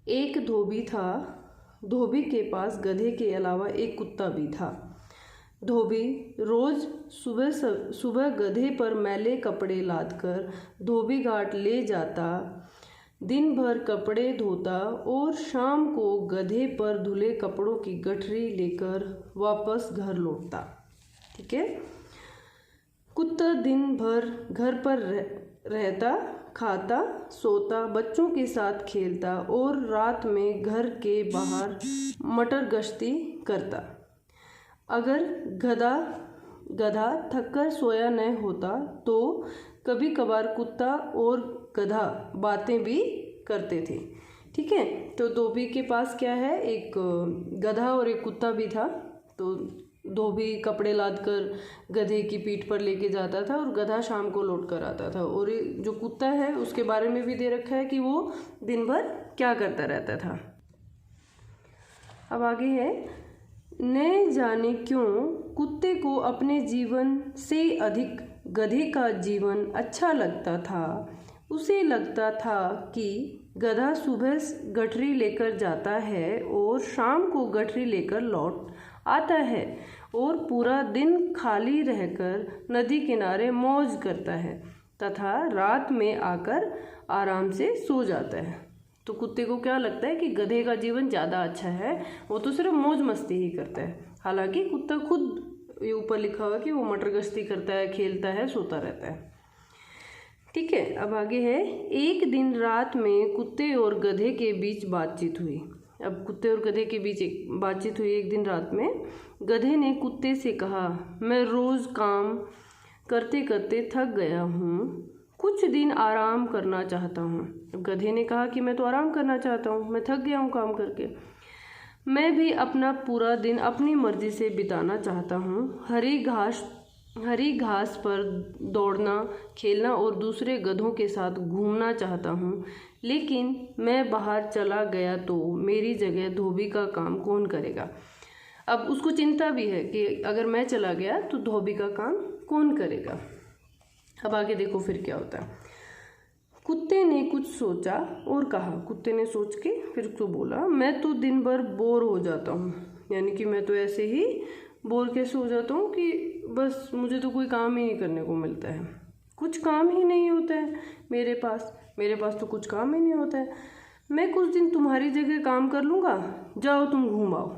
एक धोबी था। धोबी के पास गधे के अलावा एक कुत्ता भी था। धोबी रोज सुबह गधे पर मैले कपड़े लादकर धोबी घाट ले जाता, दिन भर कपड़े धोता और शाम को गधे पर धुले कपड़ों की गठरी लेकर वापस घर लौटता। ठीक है। कुत्ता दिन भर घर पर रहता, खाता, सोता, बच्चों के साथ खेलता और रात में घर के बाहर मटर गश्ती करता। अगर गधा थककर सोया न होता तो कभी कभार कुत्ता और गधा बातें भी करते थे। ठीक है। तो धोबी के पास क्या है, एक गधा और एक कुत्ता भी था। तो धोबी कपड़े लादकर गधे की पीठ पर लेके जाता था और गधा शाम को लौट कर आता था। और जो कुत्ता है उसके बारे में भी दे रखा है कि वो दिन भर क्या करता रहता था। अब आगे है, न जाने क्यों कुत्ते को अपने जीवन से अधिक गधे का जीवन अच्छा लगता था। उसे लगता था कि गधा सुबह गठरी लेकर जाता है और शाम को गठरी लेकर लौट आता है और पूरा दिन खाली रहकर नदी किनारे मौज करता है तथा रात में आकर आराम से सो जाता है। तो कुत्ते को क्या लगता है कि गधे का जीवन ज़्यादा अच्छा है, वो तो सिर्फ मौज मस्ती ही करता है। हालांकि कुत्ता खुद ये ऊपर लिखा हुआ कि वो मटर गश्ती करता है, खेलता है, सोता रहता है। ठीक है। अब आगे है, एक दिन रात में कुत्ते और गधे के बीच बातचीत हुई। अब कुत्ते और गधे के बीच एक बातचीत हुई एक दिन रात में। गधे ने कुत्ते से कहा, मैं रोज़ काम करते करते थक गया हूँ, कुछ दिन आराम करना चाहता हूँ। अब गधे ने कहा कि मैं तो आराम करना चाहता हूँ, मैं थक गया हूँ काम करके। मैं भी अपना पूरा दिन अपनी मर्जी से बिताना चाहता हूँ। हरी घास पर दौड़ना, खेलना और दूसरे गधों के साथ घूमना चाहता हूँ, लेकिन मैं बाहर चला गया तो मेरी जगह धोबी का काम कौन करेगा। अब उसको चिंता भी है कि अगर मैं चला गया तो धोबी का काम कौन करेगा। अब आगे देखो फिर क्या होता है। कुत्ते ने कुछ सोचा और कहा, कुत्ते ने सोच के फिर तो बोला, मैं तो दिन भर बोर हो जाता हूँ। यानी कि मैं तो ऐसे ही बोर कैसे हो जाता हूँ कि बस मुझे तो कोई काम ही नहीं करने को मिलता है, कुछ काम ही नहीं होता है मेरे पास तो कुछ काम ही नहीं होता है। मैं कुछ दिन तुम्हारी जगह काम कर लूँगा, जाओ तुम घूम आओ।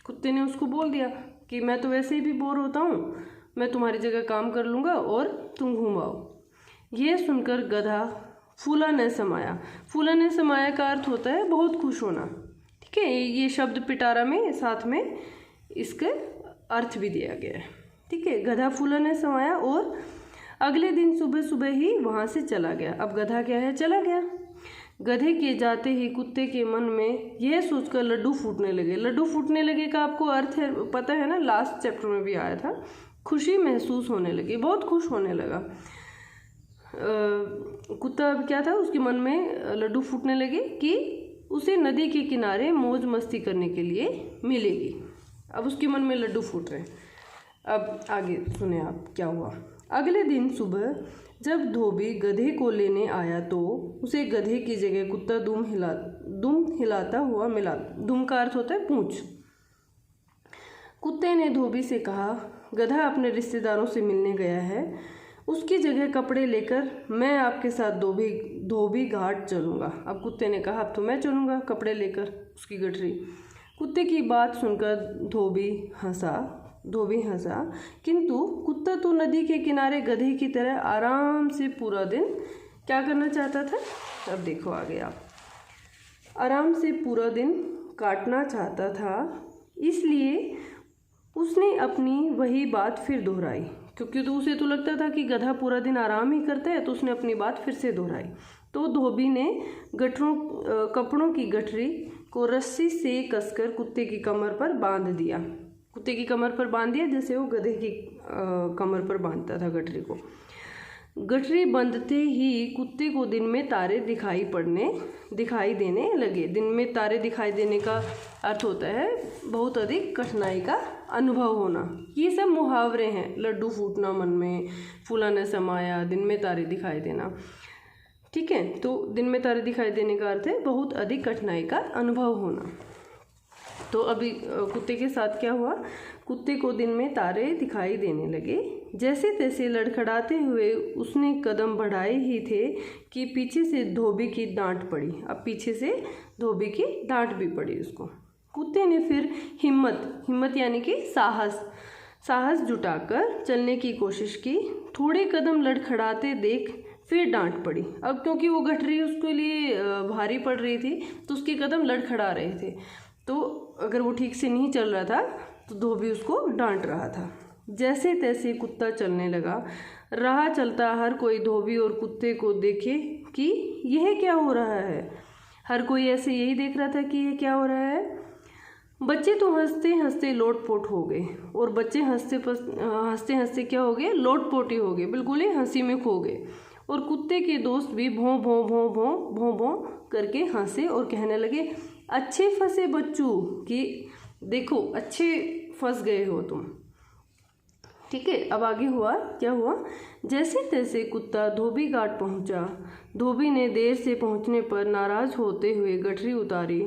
कुत्ते ने उसको बोल दिया कि मैं तो वैसे ही भी बोर होता हूँ, मैं तुम्हारी जगह काम कर लूँगा और तुम घूम आओ। यह सुनकर गधा फूला न समाया। फूला न समाया का अर्थ होता है बहुत खुश होना। ठीक है। ये शब्द पिटारा में साथ में इसके अर्थ भी दिया गया है। ठीक है। गधा फूला न समाया और अगले दिन सुबह सुबह ही वहाँ से चला गया। अब गधा क्या है, चला गया। गधे के जाते ही कुत्ते के मन में यह सोचकर लड्डू फूटने लगे। लड्डू फूटने लगे का आपको अर्थ है पता है ना, लास्ट चैप्टर में भी आया था। खुशी महसूस होने लगी, बहुत खुश होने लगा। कुत्ता अब क्या था, उसके मन में लड्डू फूटने लगे कि उसे नदी के किनारे मौज मस्ती करने के लिए मिलेगी। अब उसके मन में लड्डू फूट रहे हैं। अब आगे सुने आप क्या हुआ। अगले दिन सुबह जब धोबी गधे को लेने आया तो उसे गधे की जगह कुत्ता दुम हिलाता हुआ मिला। दुम का अर्थ होता है पूंछ। कुत्ते ने धोबी से कहा, गधा अपने रिश्तेदारों से मिलने गया है, उसकी जगह कपड़े लेकर मैं आपके साथ धोबी घाट चलूँगा। अब कुत्ते ने कहा, अब तो मैं चलूँगा कपड़े लेकर उसकी गठरी। कुत्ते की बात सुनकर धोबी हंसा, किंतु कुत्ता तो नदी के किनारे गधे की तरह आराम से पूरा दिन क्या करना चाहता था। अब देखो आगे आप, आराम से पूरा दिन काटना चाहता था, इसलिए उसने अपनी वही बात फिर दोहराई। क्योंकि तो उसे तो लगता था कि गधा पूरा दिन आराम ही करता है, तो उसने अपनी बात फिर से दोहराई। तो धोबी ने कपड़ों की गठरी को रस्सी से कसकर कुत्ते की कमर पर बांध दिया। कुत्ते की कमर पर बांध दिया जैसे वो गधे की कमर पर बांधता था गठरी को। गठरी बंधते ही कुत्ते को दिन में तारे दिखाई देने लगे। दिन में तारे दिखाई देने का अर्थ होता है बहुत अधिक कठिनाई का अनुभव होना। ये सब मुहावरे हैं। लड्डू फूटना मन में, फूला न समाया, दिन में तारे दिखाई देना। ठीक है, तो दिन में तारे दिखाई देने का अर्थ है बहुत अधिक कठिनाई का अनुभव होना। तो अभी कुत्ते के साथ क्या हुआ? कुत्ते को दिन में तारे दिखाई देने लगे। जैसे तैसे लड़खड़ाते हुए उसने कदम बढ़ाए ही थे कि पीछे से धोबी की डांट पड़ी। अब पीछे से धोबी की डांट भी पड़ी उसको। कुत्ते ने फिर हिम्मत यानी कि साहस जुटाकर चलने की कोशिश की। थोड़े कदम लड़खड़ाते देख फिर डांट पड़ी। अब क्योंकि वो गठरी उसके लिए भारी पड़ रही थी तो उसके कदम लड़खड़ा रहे थे, तो अगर वो ठीक से नहीं चल रहा था तो धोबी उसको डांट रहा था। जैसे तैसे कुत्ता चलने लगा। राह चलता हर कोई धोबी और कुत्ते को देखे कि यह क्या हो रहा है। हर कोई ऐसे यही देख रहा था कि यह क्या हो रहा है। बच्चे तो हंसते हंसते लोटपोट हो गए, और बच्चे हंसते हंसते क्या हो गए? लोटपोट ही हो गए, बिल्कुल ही हंसी में खो गए। और कुत्ते के दोस्त भी भों भों भों भों भों भों करके हंसे और कहने लगे, अच्छे फंसे बच्चू, कि देखो अच्छे फंस गए हो तुम। ठीक है, अब आगे क्या हुआ? जैसे तैसे कुत्ता धोबी घाट पहुंचा। धोबी ने देर से पहुंचने पर नाराज होते हुए गठरी उतारी।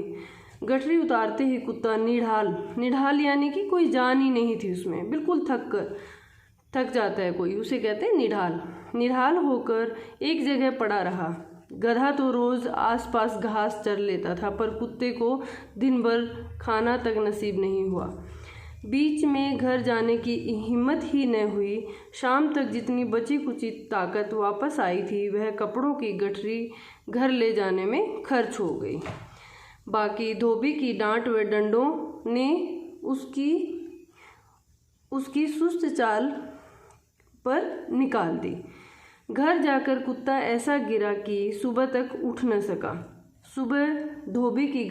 गठरी उतारते ही कुत्ता निढाल यानी कि कोई जान ही नहीं थी उसमें, बिल्कुल थक जाता है कोई, उसे कहते हैं निढाल होकर एक जगह पड़ा रहा। गधा तो रोज आसपास घास चर लेता था, पर कुत्ते को दिन भर खाना तक नसीब नहीं हुआ। बीच में घर जाने की हिम्मत ही न हुई। शाम तक जितनी बची कुची ताकत वापस आई थी वह कपड़ों की गठरी घर ले जाने में खर्च हो गई। बाकी धोबी की डांट व डंडों ने उसकी सुस्त चाल पर निकाल दी। घर जाकर कुत्ता ऐसा गिरा कि सुबह तक उठ न सका। सुबह धोबी ही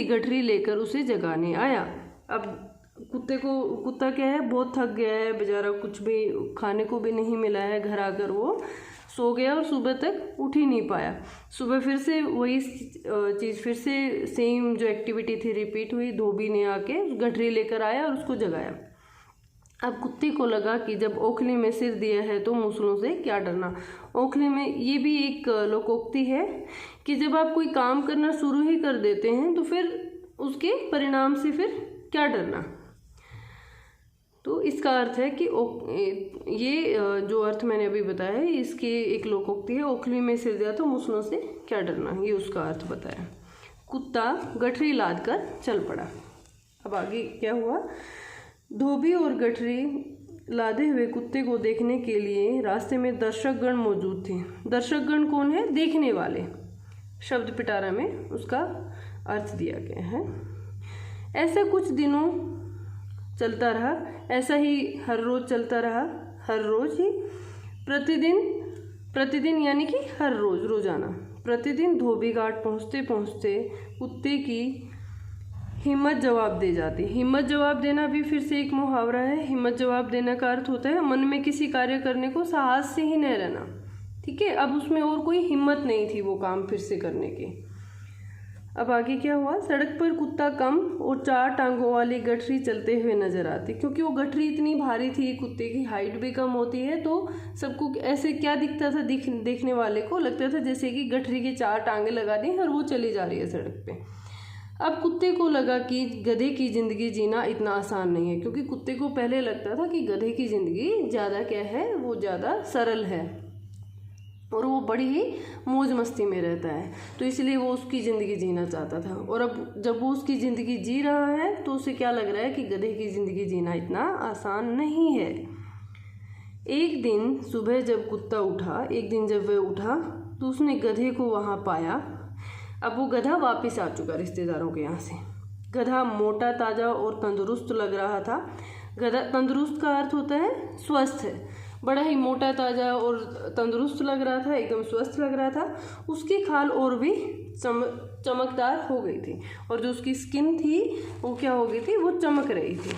गठरी लेकर उसे जगाने आया। अब कुत्ता क्या है, बहुत थक गया है बेचारा, कुछ भी खाने को भी नहीं मिला है। घर आकर वो सो गया और सुबह तक उठ ही नहीं पाया। सुबह फिर से वही चीज़, फिर से सेम जो एक्टिविटी थी रिपीट हुई। धोबी ने आके गठरी लेकर आया और उसको जगाया। अब कुत्ते को लगा कि जब ओखली में सिर दिया है तो मूसलों से क्या डरना। ओखली में ये भी एक लोकोक्ति है कि जब आप कोई काम करना शुरू ही कर देते हैं तो फिर उसके परिणाम से फिर क्या डरना। तो इसका अर्थ है कि ये जो अर्थ मैंने अभी बताया है इसकी एक लोकोक्ति है, ओखली में सिर दिया तो मूसलों से क्या डरना, ये उसका अर्थ बताया। कुत्ता गठरी लाद कर चल पड़ा। अब आगे क्या हुआ? धोबी और गठरी लादे हुए कुत्ते को देखने के लिए रास्ते में दर्शकगण मौजूद थे। दर्शकगण कौन है? देखने वाले। शब्द पिटारा में उसका अर्थ दिया गया है। ऐसा कुछ दिनों चलता रहा, ऐसा ही हर रोज चलता रहा। हर रोज ही प्रतिदिन यानी कि हर रोज, रोजाना। प्रतिदिन धोबी घाट पहुँचते पहुँचते कुत्ते की हिम्मत जवाब दे जाती। हिम्मत जवाब देना भी फिर से एक मुहावरा है। हिम्मत जवाब देने का अर्थ होता है मन में किसी कार्य करने को साहस से ही न रहना। ठीक है, अब उसमें और कोई हिम्मत नहीं थी वो काम फिर से करने की। अब आगे क्या हुआ? सड़क पर कुत्ता कम और 4 टांगों वाली गठरी चलते हुए नजर आती। क्योंकि वो गठरी इतनी भारी थी, कुत्ते की हाइट भी कम होती है, तो सबको ऐसे क्या दिखता था, देखने वाले को लगता था जैसे कि गठरी की 4 टांगे लगा दी और वो चली जा रही है सड़क पे। अब कुत्ते को लगा कि गधे की ज़िंदगी जीना इतना आसान नहीं है, क्योंकि कुत्ते को पहले लगता था कि गधे की ज़िंदगी ज़्यादा क्या है, वो ज़्यादा सरल है और वो बड़ी ही मौज मस्ती में रहता है, तो इसलिए वो उसकी ज़िंदगी जीना चाहता था। और अब जब वो उसकी ज़िंदगी जी रहा है तो उसे क्या लग रहा है कि गधे की ज़िंदगी जीना इतना आसान नहीं है। एक दिन सुबह जब वह उठा तो उसने गधे को वहाँ पाया। अब वो गधा वापस आ चुका रिश्तेदारों के यहाँ से। गधा मोटा ताज़ा और तंदुरुस्त लग रहा था। गधा, तंदुरुस्त का अर्थ होता है स्वस्थ है। बड़ा ही मोटा ताज़ा और तंदुरुस्त लग रहा था, एकदम स्वस्थ लग रहा था। उसकी खाल और भी चमकदार हो गई थी और जो उसकी स्किन थी वो क्या हो गई थी, वो चमक रही थी।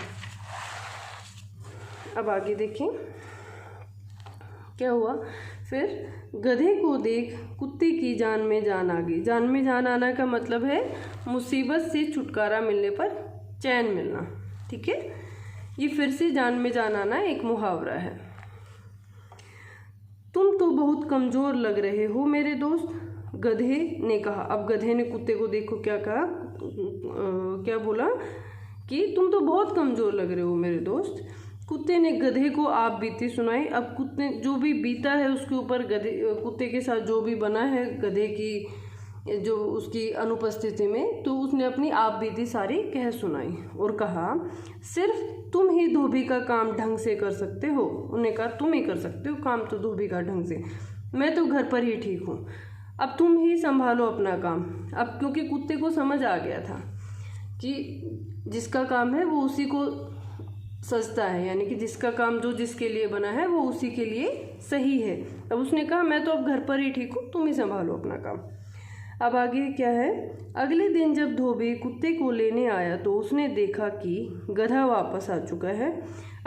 अब आगे देखें। क्या हुआ फिर, गधे को देख कुत्ते की जान में जान आ गई। जान में जान आना का मतलब है मुसीबत से छुटकारा मिलने पर चैन मिलना। ठीक है, ये फिर से जान में जान आना एक मुहावरा है। तुम तो बहुत कमज़ोर लग रहे हो मेरे दोस्त, गधे ने कहा। अब गधे ने कुत्ते को देखो क्या कहा, क्या बोला कि तुम तो बहुत कमज़ोर लग रहे हो मेरे दोस्त। कुत्ते ने गधे को आप बीती सुनाई। अब कुत्ते जो भी बीता है उसके ऊपर कुत्ते के साथ जो भी बना है गधे की जो उसकी अनुपस्थिति में, तो उसने अपनी आप बीती सारी कह सुनाई और कहा सिर्फ तुम ही धोबी का काम ढंग से कर सकते हो। उन्होंने कहा तुम ही कर सकते हो काम तो धोबी का ढंग से, मैं तो घर पर ही ठीक हूँ, अब तुम ही संभालो अपना काम। अब क्योंकि कुत्ते को समझ आ गया था कि जिसका काम है वो उसी को सजता है, यानी कि जिसका काम जो जिसके लिए बना है वो उसी के लिए सही है। अब उसने कहा मैं तो अब घर पर ही ठीक हूँ, तुम ही संभालो अपना काम। अब आगे क्या है, अगले दिन जब धोबी कुत्ते को लेने आया तो उसने देखा कि गधा वापस आ चुका है।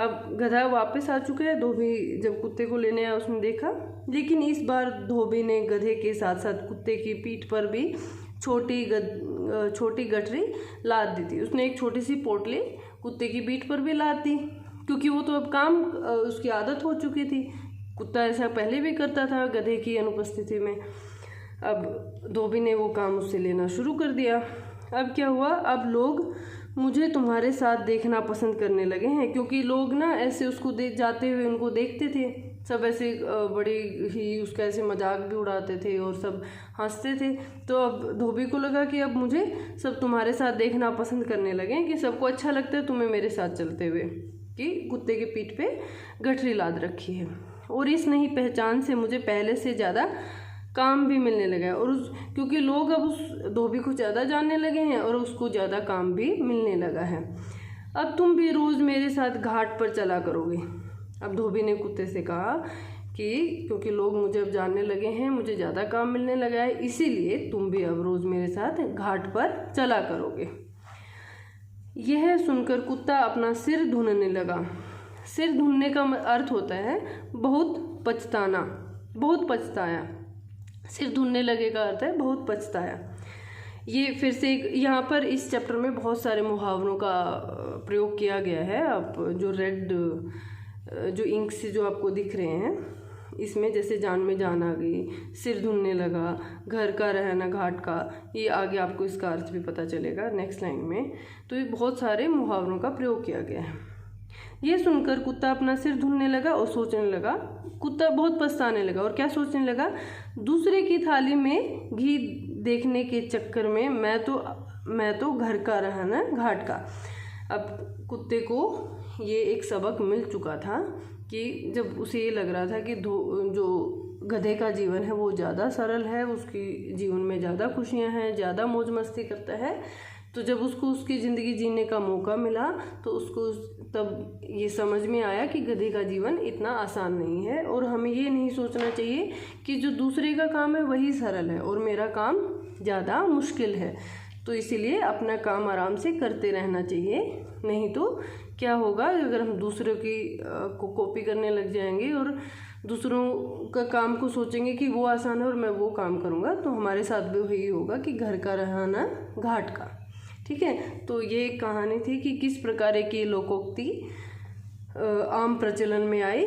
अब गधा वापस आ चुका है, धोबी जब कुत्ते को लेने आया उसने देखा, लेकिन इस बार धोबी ने गधे के साथ साथ कुत्ते की पीठ पर भी छोटी गठरी लाद दी थी। उसने एक छोटी सी पोटली कुत्ते की पीठ पर भी लाद दी, क्योंकि वो तो अब काम उसकी आदत हो चुकी थी। कुत्ता ऐसा पहले भी करता था गधे की अनुपस्थिति में। अब धोबी ने वो काम उससे लेना शुरू कर दिया। अब क्या हुआ, अब लोग मुझे तुम्हारे साथ देखना पसंद करने लगे हैं, क्योंकि लोग ना ऐसे उसको जाते हुए उनको देखते थे, सब ऐसे बड़ी ही उसका ऐसे मजाक भी उड़ाते थे और सब हंसते थे। तो अब धोबी को लगा कि अब मुझे सब तुम्हारे साथ देखना पसंद करने लगे, कि सबको अच्छा लगता है तुम्हें मेरे साथ चलते हुए, कि कुत्ते की पीठ पे गठरी लाद रखी है। और इस नई पहचान से मुझे पहले से ज़्यादा काम भी मिलने लगा है, और क्योंकि लोग अब उस धोबी को ज़्यादा जानने लगे हैं और उसको ज़्यादा काम भी मिलने लगा है। अब तुम भी रोज़ मेरे साथ घाट पर चला करोगे। अब धोबी ने कुत्ते से कहा कि क्योंकि लोग मुझे अब जानने लगे हैं, मुझे ज़्यादा काम मिलने लगा है, इसीलिए तुम भी अब रोज़ मेरे साथ घाट पर चला करोगे। यह सुनकर कुत्ता अपना सिर धुनने लगा। सिर धुनने का अर्थ होता है बहुत पछताना, बहुत पछताया। सिर धुनने लगे का अर्थ है बहुत पछताया। ये फिर से यहाँ पर इस चैप्टर में बहुत सारे मुहावरों का प्रयोग किया गया है। आप जो रेड जो इंक से जो आपको दिख रहे हैं, इसमें जैसे जान में जान आ गई, सिर धुनने लगा, घर का रहना घाट का, ये आगे आपको इसका अर्थ भी पता चलेगा नेक्स्ट लाइन में। तो ये बहुत सारे मुहावरों का प्रयोग किया गया है। ये सुनकर कुत्ता अपना सिर धुनने लगा और सोचने लगा, कुत्ता बहुत पछताने लगा और क्या सोचने लगा, दूसरे की थाली में घी देखने के चक्कर में मैं तो घर का रहना घाट का। अब कुत्ते को ये एक सबक मिल चुका था कि जब उसे ये लग रहा था कि जो गधे का जीवन है वो ज़्यादा सरल है, उसकी जीवन में ज़्यादा खुशियाँ हैं, ज़्यादा मौज मस्ती करता है, तो जब उसको उसकी ज़िंदगी जीने का मौका मिला तो उसको तब ये समझ में आया कि गधे का जीवन इतना आसान नहीं है, और हमें ये नहीं सोचना चाहिए कि जो दूसरे का काम है वही सरल है और मेरा काम ज़्यादा मुश्किल है। तो इसीलिए अपना काम आराम से करते रहना चाहिए, नहीं तो क्या होगा अगर हम दूसरों की को कॉपी करने लग जाएंगे और दूसरों का काम को सोचेंगे कि वो आसान है और मैं वो काम करूँगा, तो हमारे साथ भी वही होगा कि घर का रहना घाट का। ठीक है, तो ये एक कहानी थी कि किस प्रकार की लोकोक्ति आम प्रचलन में आई,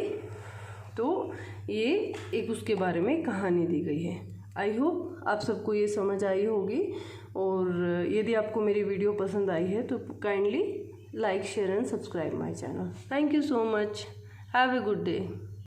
तो ये एक उसके बारे में कहानी दी गई है। आई होप आप सबको ये समझ आई होगी, और यदि आपको मेरी वीडियो पसंद आई है तो kindly like share and subscribe my channel. Thank you so much, have a good day.